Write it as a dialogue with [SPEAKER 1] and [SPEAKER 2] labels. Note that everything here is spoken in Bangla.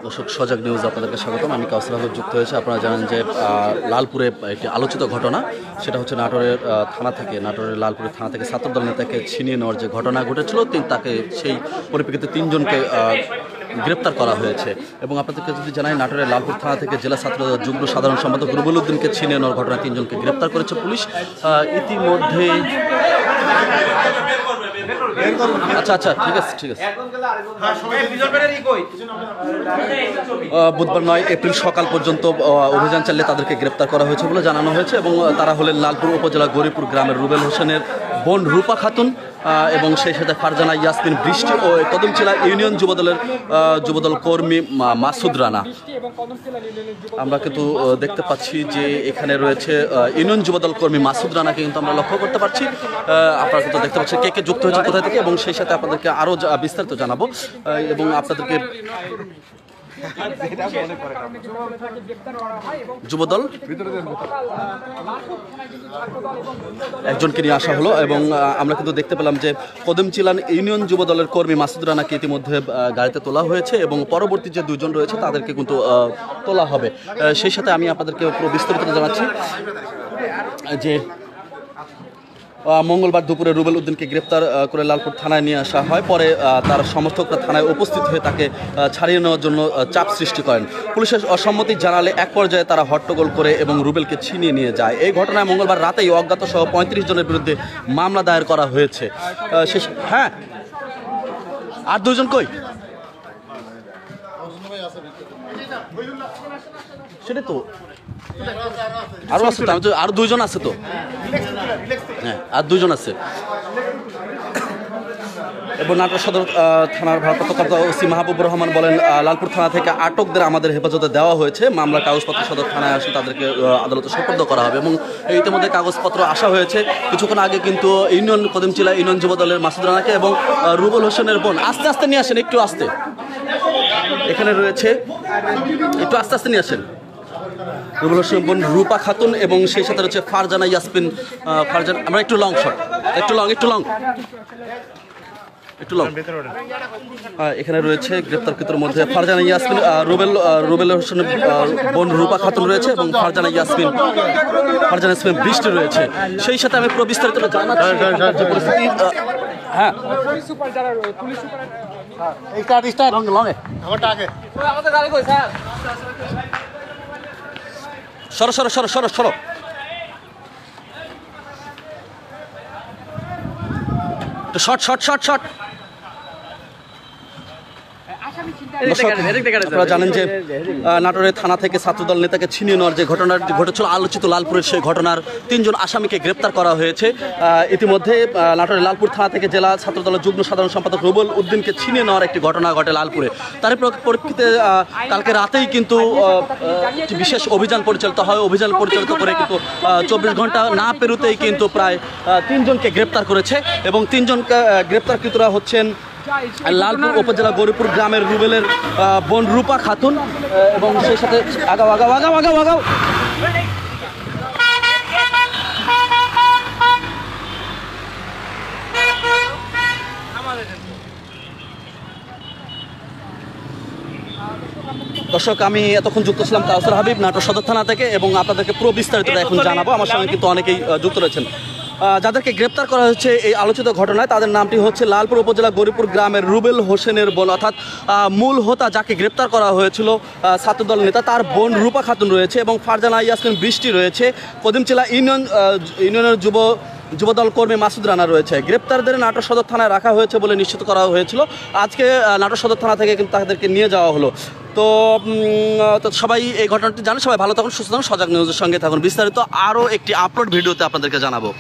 [SPEAKER 1] দর্শক সজাগ নিউজ আপনাদেরকে স্বাগতম। আমি কাউসার আহমেদ যুক্ত হয়েছে। আপনারা জানেন যে লালপুরে একটি আলোচিত ঘটনা, সেটা হচ্ছে নাটোরের লালপুরের থানা থেকে ছাত্রদল নেতাকে ছিনিয়ে নেওয়ার যে ঘটনা ঘটেছিল, তাকে সেই পরিপ্রেক্ষিতে 3 জনকে গ্রেপ্তার করা হয়েছে। এবং আপনাদেরকে যদি জানাই, নাটোরের লালপুর থানা থেকে জেলা ছাত্রদল যুগ্ম সাধারণ সম্পাদক রুবেল উদ্দিনকে ছিনিয়ে নেওয়ার ঘটনায় 3 জনকে গ্রেপ্তার করেছে পুলিশ ইতিমধ্যে। আচ্ছা ঠিক আছে। বুধবার 9 এপ্রিল সকাল পর্যন্ত অভিযান চালিয়ে তাদেরকে গ্রেপ্তার করা হয়েছে বলে জানানো হয়েছে। এবং তারা হলেন লালপুর উপজেলা গৌরীপুর গ্রামের রুবেল হোসেনের বোন রূপা খাতুন এবং সেই সাথে ফারজানা ইয়াসমিন বৃষ্টি ও কদমচিলা ইউনিয়ন যুবদল কর্মী মাসুদ রানা। আমরা কিন্তু দেখতে পাচ্ছি যে এখানে রয়েছে ইউনিয়ন যুবদল কর্মী মাসুদ রানাকে কিন্তু আমরা লক্ষ্য করতে পারছি। আপনারা কিন্তু দেখতে পাচ্ছি কে যুক্ত হয়েছে কোথায় থেকে, এবং সেই সাথে আপনাদেরকে আরও বিস্তারিত জানাবো এবং আপনাদেরকে যুবদল একজনকে নিয়ে আসা হলো। এবং আমরা কিন্তু দেখতে পেলাম যে কদমচিলান ইউনিয়ন যুবদলের কর্মী মাসুদ রানাকে ইতিমধ্যে গাড়িতে তোলা হয়েছে এবং পরবর্তী যে 2 জন রয়েছে তাদেরকে কিন্তু তোলা হবে। সেই সাথে আমি আপনাদেরকে পুরো বিস্তারিত জানাচ্ছি যে মঙ্গলবার দুপুরে রুবেল উদ্দিনকে গ্রেপ্তার করে লালপুর থানায় নিয়ে আসা হয়। পরে তার সমর্থকরা থানায় উপস্থিত হয়ে তাকে ছাড়িয়ে নেওয়ার জন্য চাপ সৃষ্টি করেন। পুলিশের অসম্মতি জানালে এক পর্যায়ে তারা হট্টগোল করে এবং রুবেলকে ছিনিয়ে নিয়ে যায়। এই ঘটনায় মঙ্গলবার রাতেই অজ্ঞাত সহ 35 জনের বিরুদ্ধে মামলা দায়ের করা হয়েছে। হ্যাঁ, আর 2 জন কই? সেটা তো আরো আছে তো, আরো 2 জন আছে তো। হ্যাঁ, আর 2 জন আছে। এবং নাটোর সদর থানার ভারপ্রাপ্ত কর্তা ওসি মাহবুবুর রহমান বলেন, লালপুর থানা থেকে আটকদের আমাদের হেফাজতে দেওয়া হয়েছে। মামলার কাগজপত্র সদর থানায় আসে তাদেরকে আদালতে সোপর্দ করা হবে। এবং ইতিমধ্যে কাগজপত্র আসা হয়েছে। কিছুক্ষণ আগে কিন্তু কদমচিলা ইউনিয়ন যুবদলের মাসুদ রানাকে এবং রুবেল হোসেনের বোন, আস্তে নিয়ে আসেন, একটু আস্তে, এখানে রয়েছে, একটু আস্তে নিয়ে আসেন, রুবেল হোসেনের বোন রূপা খাতুন এবং সেই সাথে রয়েছে ফারজানা ইয়াসমিন। আমরা একটু লং শট, একটু লং। এখানে রয়েছে গ্রেপ্তারকৃতর মধ্যে ফারজানা ইয়াসমিন, রুবেল হোসেনের বোন রূপা খাতুন রয়েছে এবং ফারজানা ইয়াসমিন বৃষ্টি রয়েছে। সেই সাথে আমি পুরো বিস্তারিত জানাচ্ছি পরিস্থিতি। হ্যাঁ, সরো শর্ট। আপনারা জানেন যে নাটোরের থানা থেকে ছাত্রদল নেতাকে ছিনিয়ে নেওয়ার যে ঘটনাটি ঘটেছিল আলোচিত লালপুরের, সেই ঘটনার 3 জন আসামিকে গ্রেপ্তার করা হয়েছে। ইতিমধ্যে নাটোরের লালপুর থানা থেকে জেলা ছাত্রদলের যুগ্ম সাধারণ সম্পাদক রুবেল উদ্দিনকে ছিনিয়ে নেওয়ার একটি ঘটনা ঘটে লালপুরে। তার পরিপ্রেক্ষিতে কালকে রাতেই কিন্তু বিশেষ অভিযান পরিচালিত হয়। অভিযান পরিচালিত করে কিন্তু 24 ঘন্টা না পেরোতেই কিন্তু প্রায় 3 জনকে গ্রেপ্তার করেছে। এবং 3 জন গ্রেপ্তারকৃতরা হচ্ছেন লালপুর উপজেলা গৌরীপুর গ্রামের রুবেলের বোন রূপা খাতুন এবং সেই সাথে আগাও। দর্শক, আমি এতক্ষণ যুক্ত ছিলাম কাউসার হাবিব নাটোর সদর থানা থেকে এবং আপনাদেরকে পুরো বিস্তারিতটা এখন জানাবো। আমার সঙ্গে কিন্তু অনেকেই যুক্ত রয়েছেন। যাদেরকে গ্রেপ্তার করা হয়েছে এই আলোচিত ঘটনায়, তাদের নামটি হচ্ছে লালপুর উপজেলা গৌরীপুর গ্রামের রুবেল হোসেনের বোন, অর্থাৎ মূল হোতা যাকে গ্রেপ্তার করা হয়েছিল ছাত্রদল নেতা, তার বোন রূপা খাতুন রয়েছে এবং ফারজানা ইয়াসমিন বৃষ্টি রয়েছে। কদমচিলা ইউনিয়নের যুবদল কর্মী মাসুদ রানা রয়েছে। গ্রেপ্তারদের নাটোর সদর থানায় রাখা হয়েছে বলে নিশ্চিত করা হয়েছিল। আজকে নাটোর সদর থানা থেকে কিন্তু তাদেরকে নিয়ে যাওয়া হলো। তো সবাই এই ঘটনাটি জানে। সবাই ভালো থাকুন, সুস্থ থাকুন, সজাগ নিউজের সঙ্গে থাকুন। বিস্তারিত আরও একটি আপলোড ভিডিওতে আপনাদেরকে জানাবো।